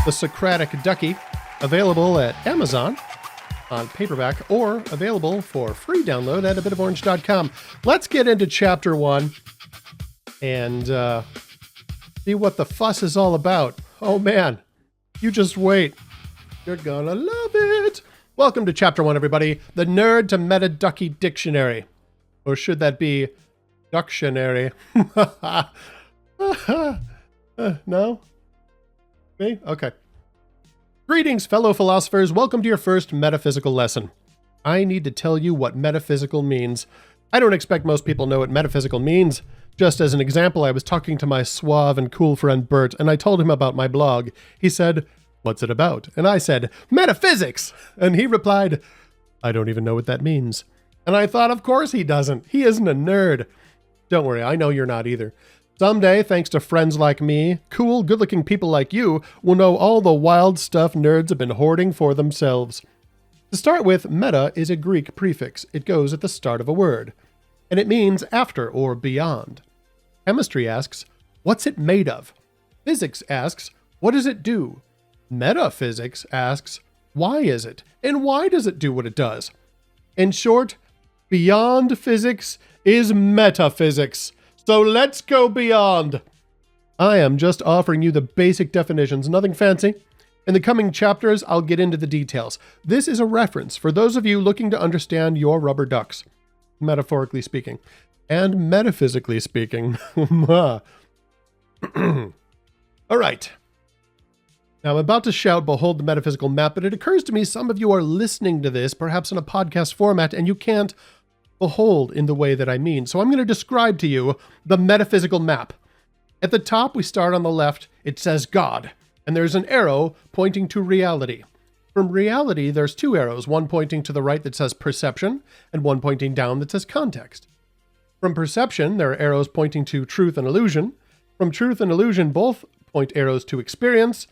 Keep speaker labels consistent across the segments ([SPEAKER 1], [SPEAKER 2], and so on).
[SPEAKER 1] the Socratic Ducky, available at Amazon on paperback or available for free download at abitoforange.com. Let's get into chapter 1 and see what the fuss is all about. Oh man, you just wait. You're gonna love it. Welcome to chapter 1, everybody. The Nerd to Meta Ducky Dictionary. Or should that be Ductionary? No? Me? Okay. Greetings, fellow philosophers. Welcome to your first metaphysical lesson. I need to tell you what metaphysical means. I don't expect most people know what metaphysical means. Just as an example, I was talking to my suave and cool friend Bert, and I told him about my blog. He said, "What's it about?" And I said, "Metaphysics!" And he replied, "I don't even know what that means." And I thought, of course he doesn't. He isn't a nerd. Don't worry, I know you're not either. Someday, thanks to friends like me, cool, good-looking people like you will know all the wild stuff nerds have been hoarding for themselves. To start with, meta is a Greek prefix. It goes at the start of a word, and it means after or beyond. Chemistry asks, what's it made of? Physics asks, what does it do? Metaphysics asks, why is it? And why does it do what it does? In short, beyond physics is metaphysics. So let's go beyond. I am just offering you the basic definitions, nothing fancy. In the coming chapters, I'll get into the details. This is a reference for those of you looking to understand your rubber ducks, metaphorically speaking, and metaphysically speaking. All right. Now, I'm about to shout, behold the metaphysical map, but it occurs to me some of you are listening to this, perhaps in a podcast format, and you can't behold in the way that I mean. So I'm going to describe to you the metaphysical map. At the top, we start on the left. It says God, and there's an arrow pointing to reality. From reality, there's two arrows, one pointing to the right that says perception, and one pointing down that says context. From perception, there are arrows pointing to truth and illusion. From truth and illusion, both point arrows to experience.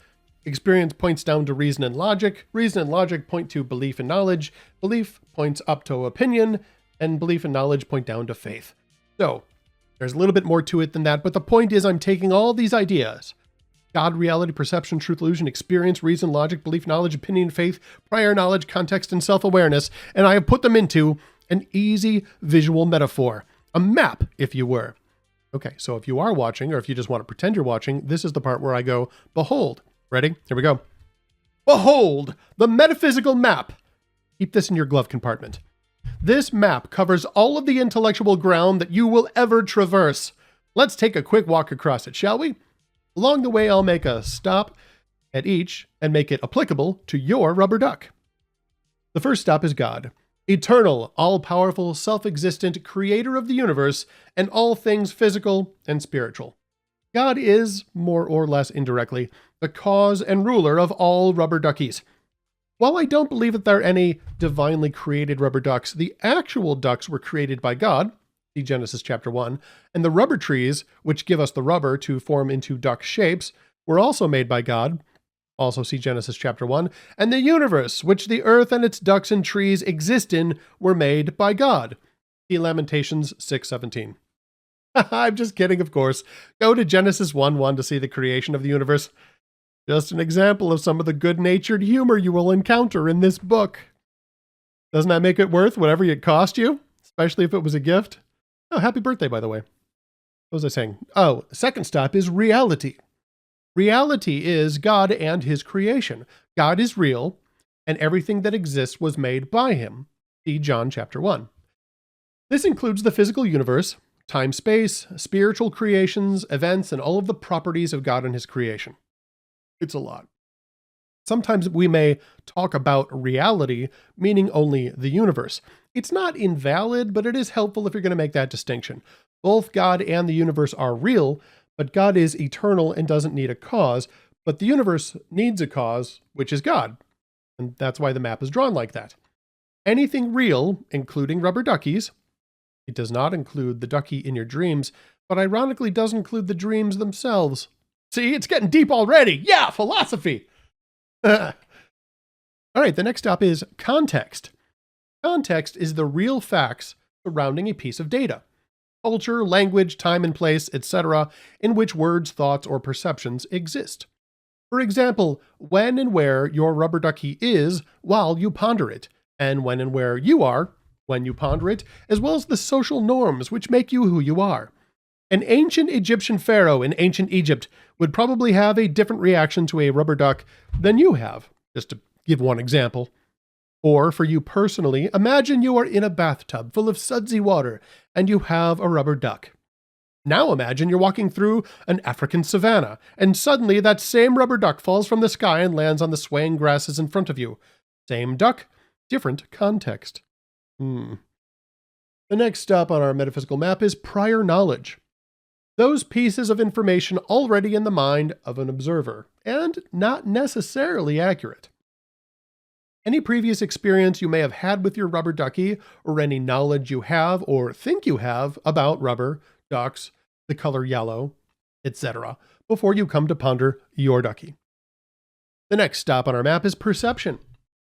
[SPEAKER 1] Experience points down to reason and logic. Reason and logic point to belief and knowledge. Belief points up to opinion. And belief and knowledge point down to faith. So, there's a little bit more to it than that, but the point is I'm taking all these ideas, God, reality, perception, truth, illusion, experience, reason, logic, belief, knowledge, opinion, faith, prior knowledge, context, and self-awareness, and I have put them into an easy visual metaphor, a map, if you were. Okay, so if you are watching, or if you just want to pretend you're watching, this is the part where I go, behold. Ready? Here we go. Behold, the metaphysical map. Keep this in your glove compartment. This map covers all of the intellectual ground that you will ever traverse. Let's take a quick walk across it, shall we? Along the way, I'll make a stop at each and make it applicable to your rubber duck. The first stop is God, eternal, all-powerful, self-existent creator of the universe and all things physical and spiritual. God is, more or less indirectly, the cause and ruler of all rubber duckies. While I don't believe that there are any divinely created rubber ducks, the actual ducks were created by God, see Genesis chapter 1, and the rubber trees, which give us the rubber to form into duck shapes, were also made by God, also see Genesis chapter 1, and the universe, which the earth and its ducks and trees exist in, were made by God, see Lamentations 6:17. I'm just kidding, of course. Go to Genesis 1:1 to see the creation of the universe. Just an example of some of the good-natured humor you will encounter in this book. Doesn't that make it worth whatever it cost you? Especially if it was a gift? Oh, happy birthday, by the way. What was I saying? Oh, second stop is reality. Reality is God and his creation. God is real, and everything that exists was made by him. See John chapter 1. This includes the physical universe, time, space, spiritual creations, events, and all of the properties of God and his creation. It's a lot. Sometimes we may talk about reality, meaning only the universe. It's not invalid, but it is helpful if you're going to make that distinction. Both God and the universe are real, but God is eternal and doesn't need a cause, but the universe needs a cause, which is God. And that's why the map is drawn like that. Anything real, including rubber duckies, it does not include the ducky in your dreams, but ironically does include the dreams themselves. See, it's getting deep already. Yeah, philosophy. All right, the next stop is context. Context is the real facts surrounding a piece of data. Culture, language, time and place, etc., in which words, thoughts, or perceptions exist. For example, when and where your rubber ducky is while you ponder it, and when and where you are when you ponder it, as well as the social norms which make you who you are. An ancient Egyptian pharaoh in ancient Egypt would probably have a different reaction to a rubber duck than you have, just to give one example. Or for you personally, imagine you are in a bathtub full of sudsy water and you have a rubber duck. Now imagine you're walking through an African savanna, and suddenly that same rubber duck falls from the sky and lands on the swaying grasses in front of you. Same duck, different context. The next stop on our metaphysical map is prior knowledge. Those pieces of information already in the mind of an observer, and not necessarily accurate. Any previous experience you may have had with your rubber ducky, or any knowledge you have or think you have about rubber, ducks, the color yellow, etc., before you come to ponder your ducky. The next stop on our map is perception.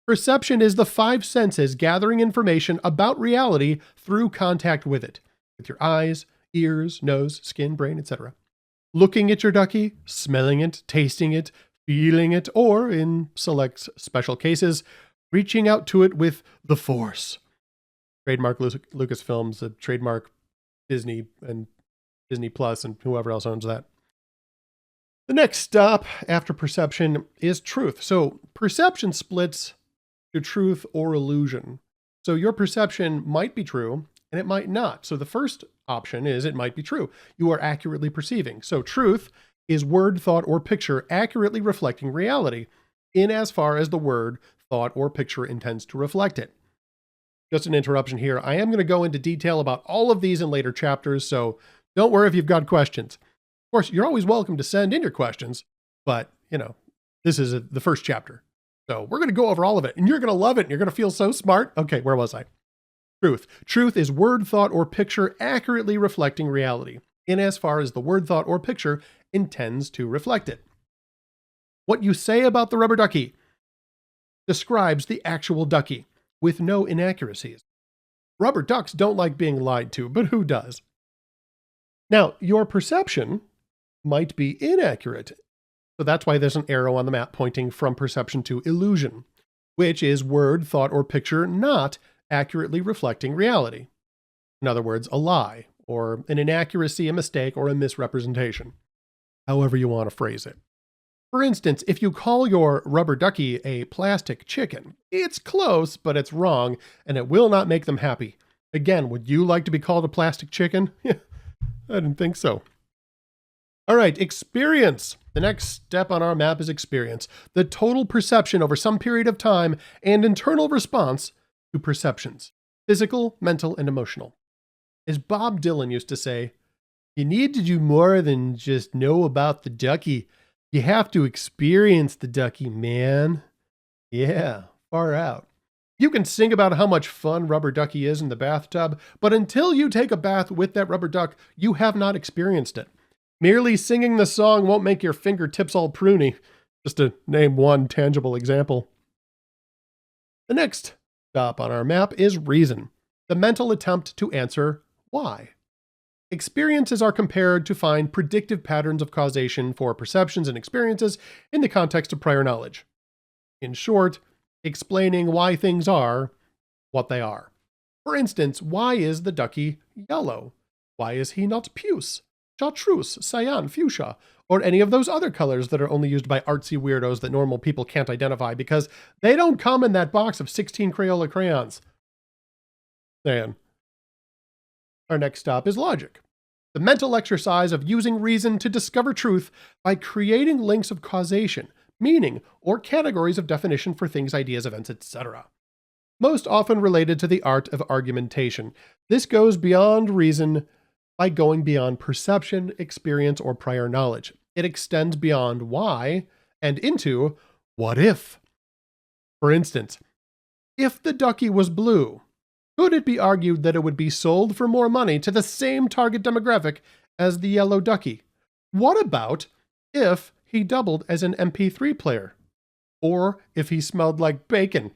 [SPEAKER 1] Perception is the five senses gathering information about reality through contact with it, with your eyes, ears, nose, skin, brain, etc. Looking at your ducky, smelling it, tasting it, feeling it, or, in select special cases, reaching out to it with the Force. Trademark Lucasfilms, trademark Disney and Disney Plus and whoever else owns that. The next stop after perception is truth. So perception splits to truth or illusion. So your perception might be true and it might not. So the first option is it might be true. You are accurately perceiving. So truth is word, thought, or picture accurately reflecting reality in as far as the word, thought, or picture intends to reflect it. Just an interruption here. I am going to go into detail about all of these in later chapters, so don't worry if you've got questions. Of course, you're always welcome to send in your questions, but, this is the first chapter. So we're going to go over all of it, and you're going to love it, and you're going to feel so smart. Okay, where was I? Truth. Truth is word, thought, or picture accurately reflecting reality, in as far as the word, thought, or picture intends to reflect it. What you say about the rubber ducky describes the actual ducky, with no inaccuracies. Rubber ducks don't like being lied to, but who does? Now, your perception might be inaccurate. So that's why there's an arrow on the map pointing from perception to illusion, which is word, thought, or picture not accurately reflecting reality. In other words, a lie, or an inaccuracy, a mistake, or a misrepresentation. However you want to phrase it. For instance, if you call your rubber ducky a plastic chicken, it's close, but it's wrong, and it will not make them happy. Again, would you like to be called a plastic chicken? I didn't think so. All right, experience. The next step on our map is experience. The total perception over some period of time and internal response to perceptions. Physical, mental, and emotional. As Bob Dylan used to say, you need to do more than just know about the ducky. You have to experience the ducky, man. Yeah, far out. You can sing about how much fun rubber ducky is in the bathtub, but until you take a bath with that rubber duck, you have not experienced it. Merely singing the song won't make your fingertips all pruny, just to name one tangible example. The next stop on our map is reason, the mental attempt to answer why. Experiences are compared to find predictive patterns of causation for perceptions and experiences in the context of prior knowledge. In short, explaining why things are what they are. For instance, why is the ducky yellow? Why is he not puce, chartreuse, cyan, fuchsia, or any of those other colors that are only used by artsy weirdos that normal people can't identify because they don't come in that box of 16 Crayola crayons? Saying. Our next stop is logic. The mental exercise of using reason to discover truth by creating links of causation, meaning, or categories of definition for things, ideas, events, etc. Most often related to the art of argumentation. This goes beyond reason by going beyond perception, experience, or prior knowledge. It extends beyond why and into what if. For instance, if the ducky was blue, could it be argued that it would be sold for more money to the same target demographic as the yellow ducky? What about if he doubled as an MP3 player? Or if he smelled like bacon?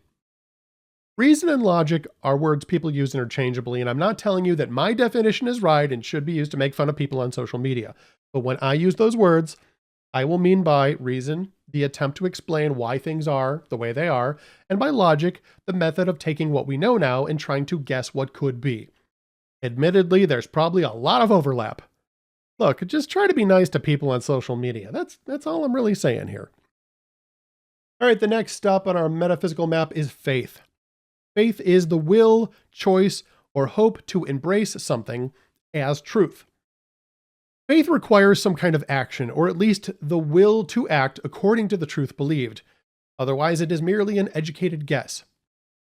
[SPEAKER 1] Reason and logic are words people use interchangeably, and I'm not telling you that my definition is right and should be used to make fun of people on social media. But when I use those words, I will mean by reason the attempt to explain why things are the way they are, and by logic, the method of taking what we know now and trying to guess what could be. Admittedly, there's probably a lot of overlap. Look, just try to be nice to people on social media. That's all I'm really saying here. All right, the next stop on our metaphysical map is faith. Faith is the will, choice, or hope to embrace something as truth. Faith requires some kind of action, or at least the will to act according to the truth believed. Otherwise, it is merely an educated guess.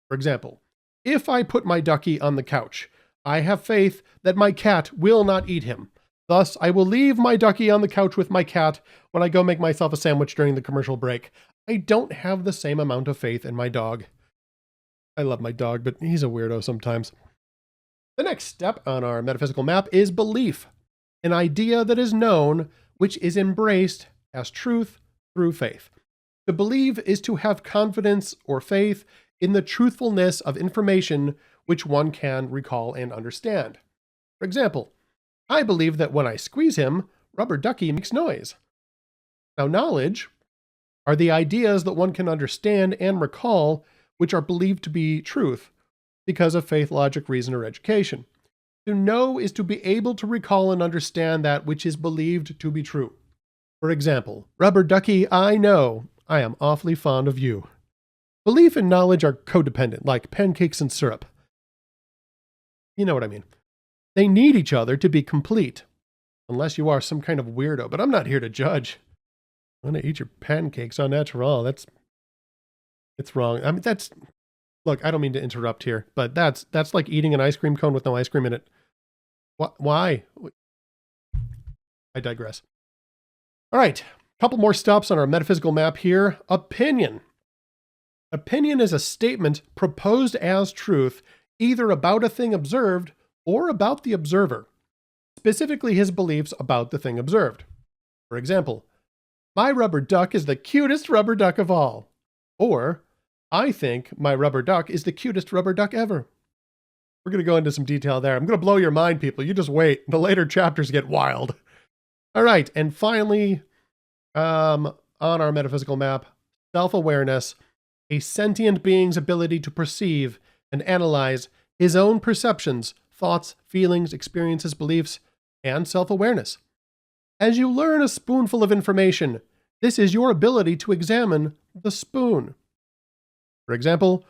[SPEAKER 1] For example, if I put my ducky on the couch, I have faith that my cat will not eat him. Thus, I will leave my ducky on the couch with my cat when I go make myself a sandwich during the commercial break. I don't have the same amount of faith in my dog. I love my dog, but he's a weirdo sometimes. The next step on our metaphysical map is belief, an idea that is known, which is embraced as truth through faith. To believe is to have confidence or faith in the truthfulness of information which one can recall and understand. For example, I believe that when I squeeze him, Rubber Ducky makes noise. Now, knowledge are the ideas that one can understand and recall, which are believed to be truth because of faith, logic, reason, or education. To know is to be able to recall and understand that which is believed to be true. For example, Rubber Ducky, I know I am awfully fond of you. Belief and knowledge are codependent, like pancakes and syrup. You know what I mean. They need each other to be complete, unless you are some kind of weirdo, but I'm not here to judge. I'm going to eat your pancakes au naturel. It's wrong. I mean, look, I don't mean to interrupt here, but that's like eating an ice cream cone with no ice cream in it. Why? I digress. All right, a couple more stops on our metaphysical map here. Opinion. Opinion is a statement proposed as truth, either about a thing observed or about the observer, specifically his beliefs about the thing observed. For example, my rubber duck is the cutest rubber duck of all. Or, I think my rubber duck is the cutest rubber duck ever. We're going to go into some detail there. I'm going to blow your mind, people. You just wait. The later chapters get wild. All right, and finally, on our metaphysical map, self-awareness, a sentient being's ability to perceive and analyze his own perceptions, thoughts, feelings, experiences, beliefs, and self-awareness. As you learn a spoonful of information, this is your ability to examine the spoon. For example,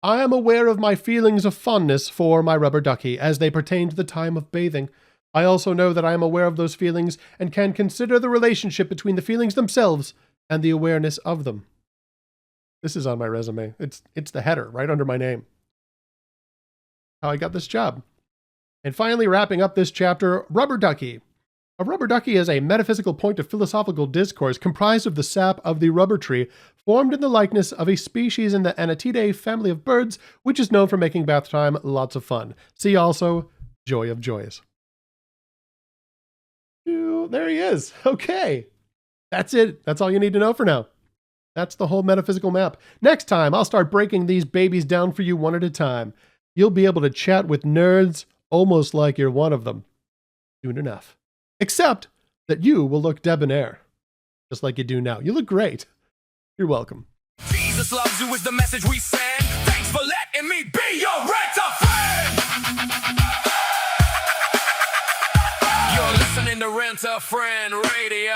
[SPEAKER 1] I am aware of my feelings of fondness for my rubber ducky as they pertain to the time of bathing. I also know that I am aware of those feelings and can consider the relationship between the feelings themselves and the awareness of them. This is on my resume. It's the header right under my name. How I got this job. And finally, wrapping up this chapter, Rubber Ducky. A rubber ducky is a metaphysical point of philosophical discourse comprised of the sap of the rubber tree, formed in the likeness of a species in the Anatidae family of birds, which is known for making bath time lots of fun. See also, Joy of Joys. There he is. Okay. That's it. That's all you need to know for now. That's the whole metaphysical map. Next time, I'll start breaking these babies down for you one at a time. You'll be able to chat with nerds almost like you're one of them. Soon enough. Except that you will look debonair, just like you do now. You look great. You're welcome.
[SPEAKER 2] Jesus loves you is the message we send. Thanks for letting me be your renter friend. You're listening to Rent a Friend Radio.